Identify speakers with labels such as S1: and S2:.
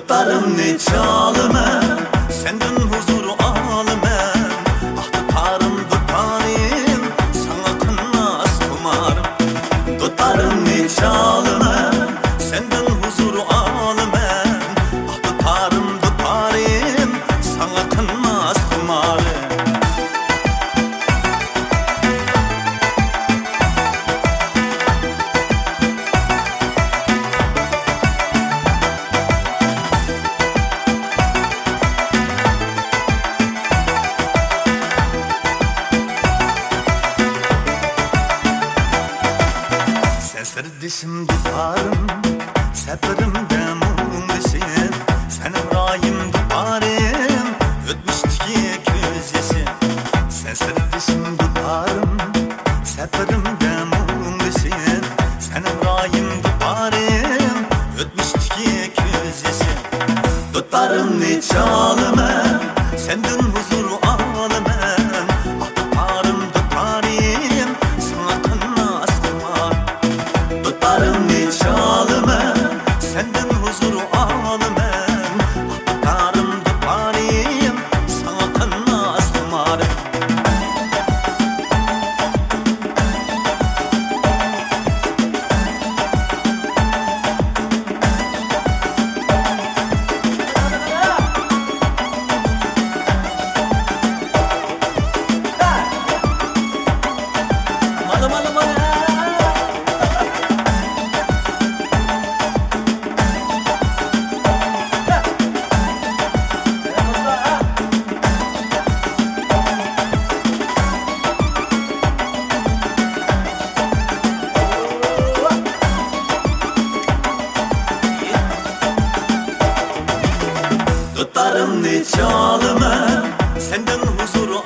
S1: Tutarım ne çalımı, senden huzuru alımım. Ah tutarım tutarım, sana kınmaz kumarım. Tutarım ne çalımı, senden huzuru alımım. Ah tutarım tutarım, sana kınmaz kumarım. Serdişim tutarım, seferimde mumlişim. Senin rayım tutarım, ötmüştü ki göz yaşım. Sen serdişim tutarım, seferimde mumlişim. Senin rayım tutarım, ötmüştü ki göz yaşım. Tutarım ne çalımı, senden huzuru alımım. Ah tutarım tutarım, sana kınmaz kumar. Tutarım ne çalımı, senden huzuru alımım. Ah tutarım tutarım, sana kınmaz kumarım. Malı malı malı. Tutarım ne çalımı, senden huzuru